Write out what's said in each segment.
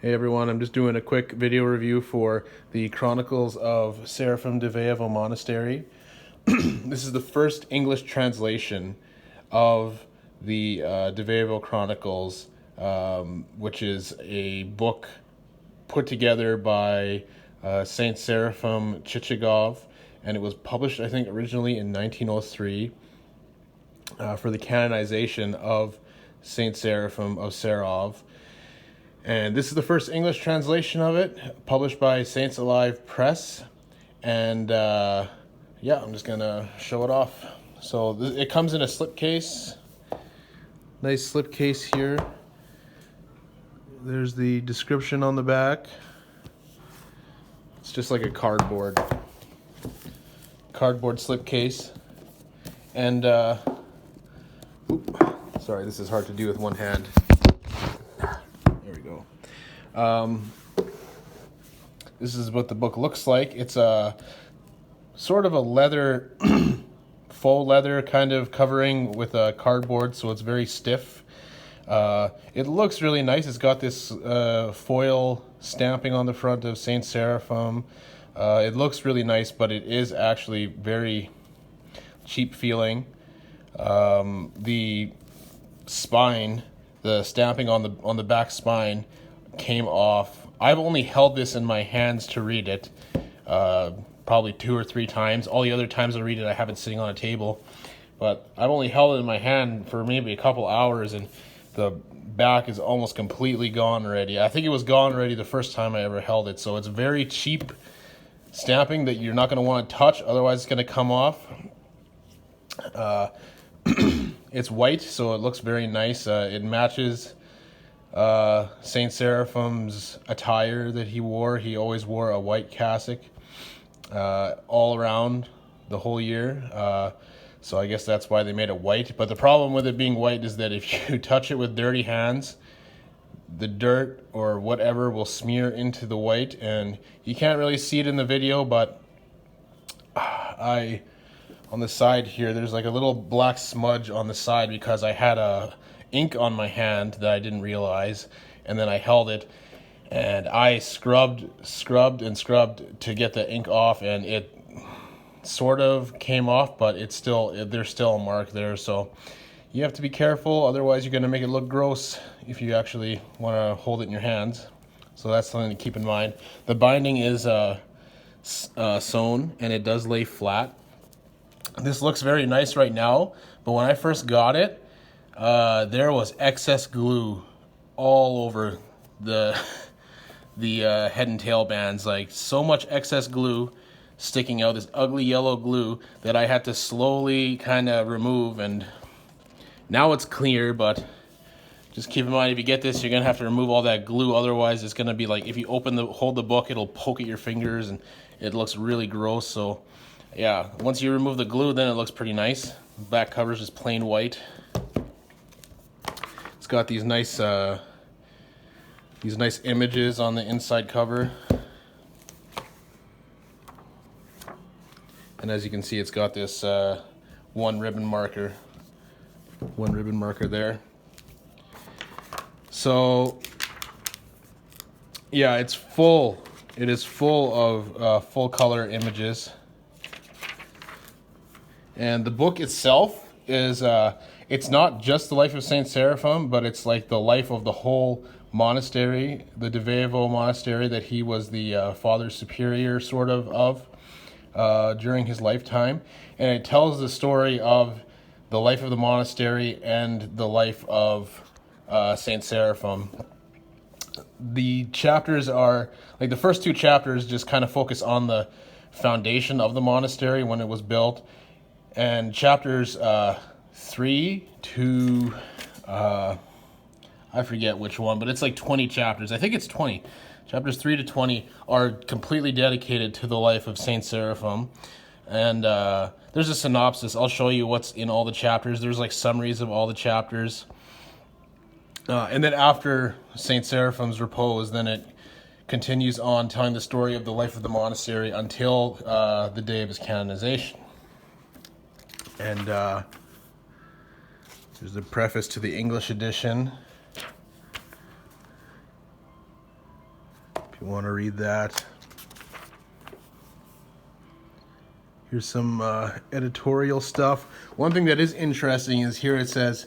Hey everyone, I'm just doing a quick video review for the Chronicles of Seraphim-Diveyevo Monastery. This is the first English translation of the Diveyevo Chronicles, which is a book put together by Saint Seraphim Chichagov, and it was published, I think, originally in 1903 for the canonization of Saint Seraphim of Sarov. And this is the first English translation of it, published by Saints Alive Press. And yeah, I'm just gonna show it off. So it comes in a slipcase. Nice slipcase here. There's the description on the back. It's just like a cardboard slipcase. And sorry, this is hard to do with one hand. There we go. This is what the book looks like. It's a sort of a leather, faux leather kind of covering with a cardboard, so it's very stiff. It looks really nice. It's got this foil stamping on the front of Saint Seraphim. It looks really nice, but it is actually very cheap feeling. The spine, the stamping on the back spine came off. I've only held this in my hands to read it, probably 2 or 3 times. All the other times I read it, I have it sitting on a table. But I've only held it in my hand for maybe a couple hours, and the back is almost completely gone already. I think it was gone already the first time I ever held it. So it's very cheap stamping that you're not going to want to touch, otherwise it's going to come off. It's white, so it looks very nice. It matches Saint Seraphim's attire that he wore. He always wore a white cassock all around the whole year. So I guess that's why they made it white. But the problem with it being white is that if you touch it with dirty hands, the dirt or whatever will smear into the white, and you can't really see it in the video, but on the side here, there's like a little black smudge on the side because I had ink on my hand that I didn't realize, and then I held it and I scrubbed to get the ink off, and it sort of came off, but there's still a mark there. So you have to be careful, otherwise you're going to make it look gross if you actually want to hold it in your hands. So that's something to keep in mind. The binding is sewn, and it does lay flat. This looks very nice right now, but when I first got it, there was excess glue all over the head and tail bands. Like, so much excess glue sticking out, this ugly yellow glue that I had to slowly kind of remove, and now it's clear. But just keep in mind, if you get this, you're gonna have to remove all that glue, otherwise it's gonna be like, if you hold the book, it'll poke at your fingers and it looks really gross. So yeah, once you remove the glue, then it looks pretty nice. The back cover is just plain white. It's got these nice images on the inside cover. And as you can see, it's got this one ribbon marker there. So yeah, it is full of full color images. And the book itself is, it's not just the life of Saint Seraphim, but it's like the life of the whole monastery, the Diveyevo monastery that he was the father superior sort of during his lifetime. And it tells the story of the life of the monastery and the life of Saint Seraphim. The chapters are, like, the first 2 chapters just kind of focus on the foundation of the monastery when it was built. And chapters 3 to, I forget which one, but it's like 20 chapters. I think it's 20. Chapters 3 to 20 are completely dedicated to the life of Saint Seraphim. And there's a synopsis. I'll show you what's in all the chapters. There's like summaries of all the chapters. And then after Saint Seraphim's repose, then it continues on telling the story of the life of the monastery until the day of his canonization. And there's the preface to the English edition. you want to read that. Here's some editorial stuff. One thing that is interesting is here it says,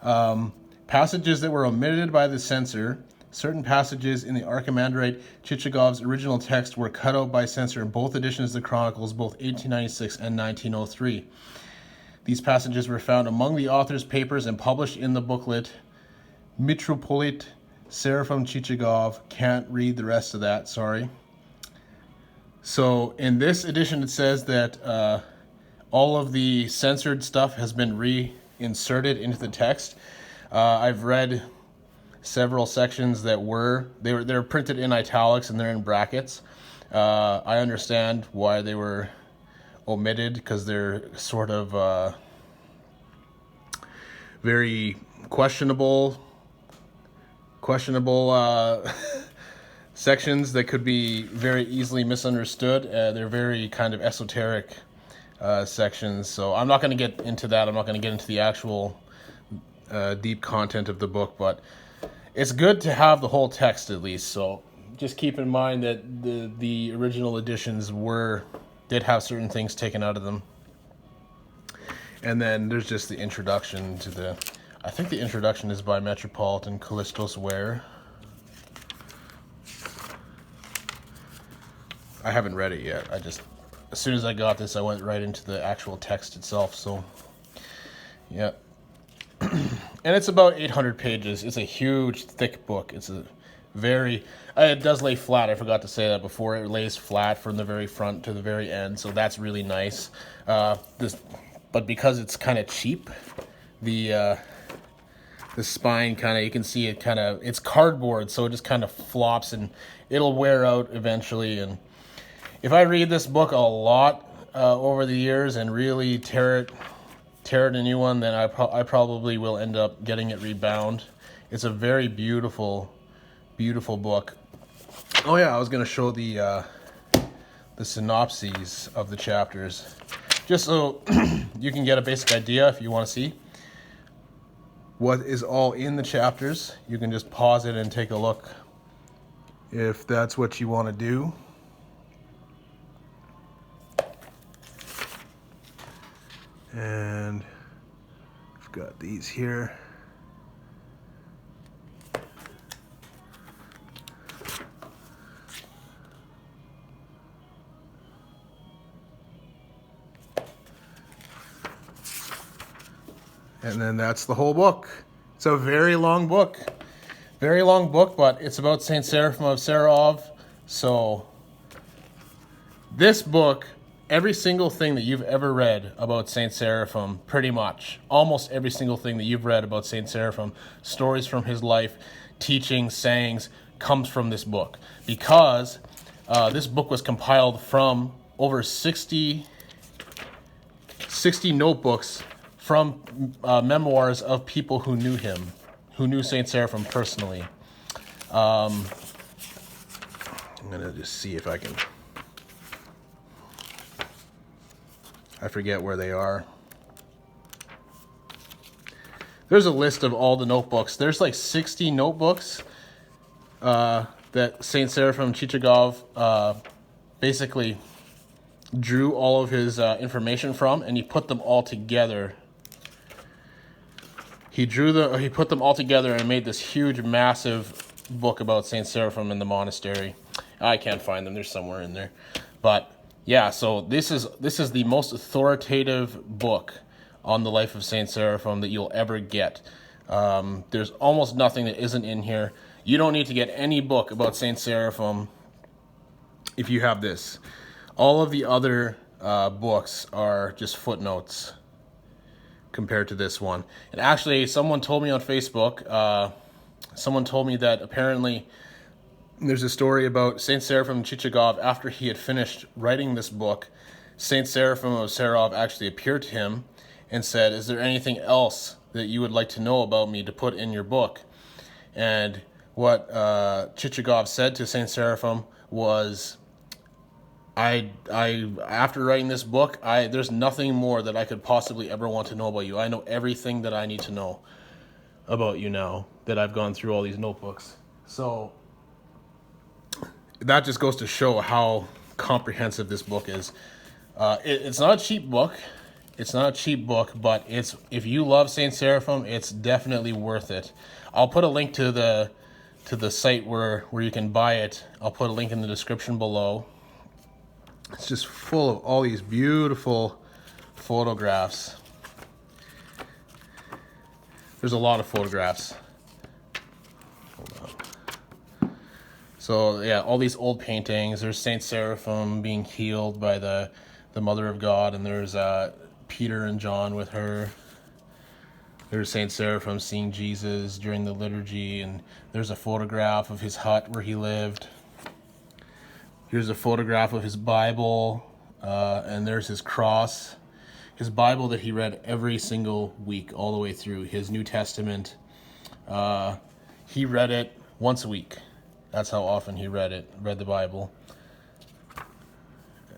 passages that were omitted by the censor. Certain passages in the Archimandrite Chichagov's original text were cut out by censor in both editions of the Chronicles, both 1896 and 1903. These passages were found among the author's papers and published in the booklet Mitropolit Seraphim-Chichagov. Can't read the rest of that, sorry. So in this edition it says that all of the censored stuff has been reinserted into the text. I've read several sections that they're printed in italics and they're in brackets. I understand why they were omitted, because they're sort of very questionable sections that could be very easily misunderstood. They're very kind of esoteric sections, so I'm not going to get into that. I'm not going to get into the actual deep content of the book, but it's good to have the whole text at least. So just keep in mind that the original editions did have certain things taken out of them. And then there's just the introduction to I think the introduction is by Metropolitan Callistos Ware. I haven't read it yet. As soon as I got this, I went right into the actual text itself. So, yeah. And it's about 800 pages. It's a huge, thick book. It's a it does lay flat. I forgot to say that before. It lays flat from the very front to the very end, so that's really nice. But because it's kind of cheap, the spine kind of, you can see it kind of, it's cardboard, so it just kind of flops and it'll wear out eventually. And if I read this book a lot over the years and really tear it a new one, then I probably will end up getting it rebound. It's a very beautiful book. Oh yeah, I was going to show the synopses of the chapters, just so you can get a basic idea. If you want to see what is all in the chapters, you can just pause it and take a look if that's what you want to do. And I've got these here. And then that's the whole book. It's a very long book. But it's about Saint Seraphim of Sarov. So this book, every single thing that you've ever read about Saint Seraphim, pretty much, almost every single thing that you've read about Saint Seraphim, stories from his life, teachings, sayings, comes from this book. Because this book was compiled from over 60 notebooks from memoirs of people who knew him, who knew Saint Seraphim personally. I'm going to just see if I can... I forget where they are. There's a list of all the notebooks. There's like 60 notebooks that Saint Seraphim Chichagov basically drew all of his information from, and he put them all together. He put them all together and made this huge, massive book about Saint Seraphim in the monastery. I can't find them. They're somewhere in there. But yeah, so this is the most authoritative book on the life of Saint Seraphim that you'll ever get. There's almost nothing that isn't in here. You don't need to get any book about Saint Seraphim if you have this. All of the other books are just footnotes compared to this one. And actually, someone told me on Facebook, someone told me that apparently there's a story about Saint Seraphim Chichagov. After he had finished writing this book, Saint Seraphim of Sarov actually appeared to him and said, "Is there anything else that you would like to know about me to put in your book?" And what Chichagov said to Saint Seraphim was, I after writing this book, there's nothing more that I could possibly ever want to know about you. I know everything that I need to know about you now that I've gone through all these notebooks. So that just goes to show how comprehensive this book is. It's not a cheap book. It's not a cheap book, but if you love Saint Seraphim, it's definitely worth it. I'll put a link to the site where you can buy it. I'll put a link in the description below. It's just full of all these beautiful photographs. There's a lot of photographs. Hold on. So yeah, all these old paintings. There's Saint Seraphim being healed by the Mother of God, and there's Peter and John with her. There's Saint Seraphim seeing Jesus during the liturgy, and there's a photograph of his hut where he lived. Here's a photograph of his Bible, and there's his cross. His Bible that he read every single week, all the way through. His New Testament, he read it once a week. That's how often he read the Bible.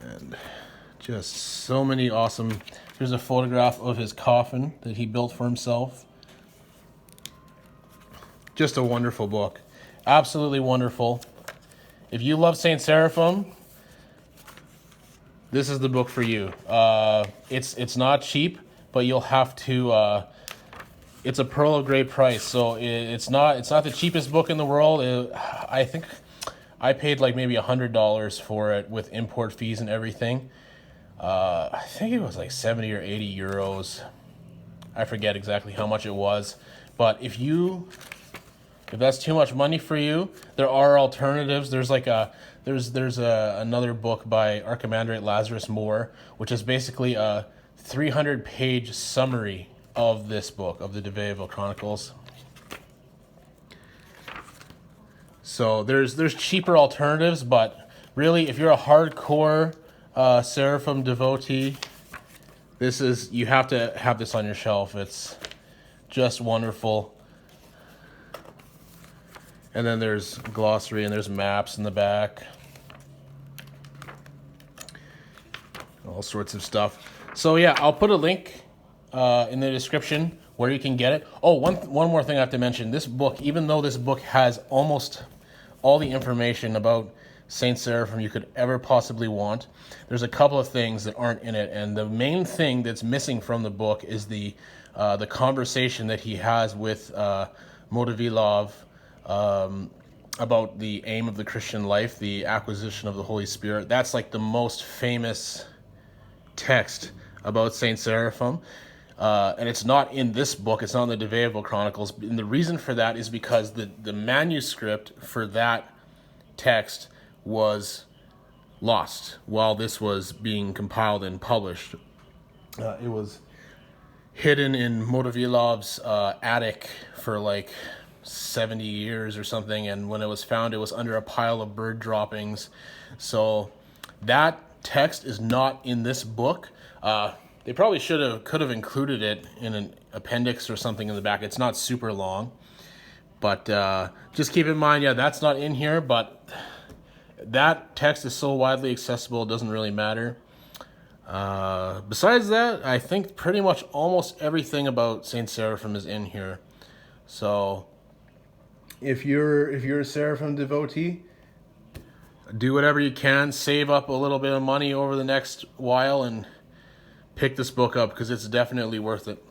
And just so many awesome... Here's a photograph of his coffin that he built for himself. Just a wonderful book. Absolutely wonderful. If you love Saint Seraphim, this is the book for you. It's not cheap, but you'll have to... it's a pearl of great price, so it's not the cheapest book in the world. I think I paid like maybe $100 for it with import fees and everything. I think it was like 70 or 80 euros. I forget exactly how much it was. But if that's too much money for you, there are alternatives. There's like another book by Archimandrite Lazarus Moore, which is basically a 300-page summary of this book, of the Diveyevo Chronicles. So there's cheaper alternatives, but really, if you're a hardcore Seraphim devotee, you have to have this on your shelf. It's just wonderful. And then there's glossary and there's maps in the back. All sorts of stuff. So yeah, I'll put a link in the description where you can get it. Oh, one more thing I have to mention. This book, even though this book has almost all the information about Saint Seraphim you could ever possibly want, there's a couple of things that aren't in it, and the main thing that's missing from the book is the conversation that he has with Monastery about the aim of the Christian life, the acquisition of the Holy Spirit. That's like the most famous text about Saint Seraphim, and it's not in this book. It's not in the Diveyevo Chronicles, and the reason for that is because the manuscript for that text was lost while this was being compiled and published. It was hidden in Motovilov's attic for like 70 years or something, and when it was found, it was under a pile of bird droppings. So that text is not in this book. They probably could have included it in an appendix or something in the back. It's not super long, but just keep in mind, yeah, that's not in here, but that text is so widely accessible, it doesn't really matter. Besides that, I think pretty much almost everything about Saint Seraphim is in here. So if you're a Seraphim devotee, do whatever you can, save up a little bit of money over the next while, and pick this book up, because it's definitely worth it.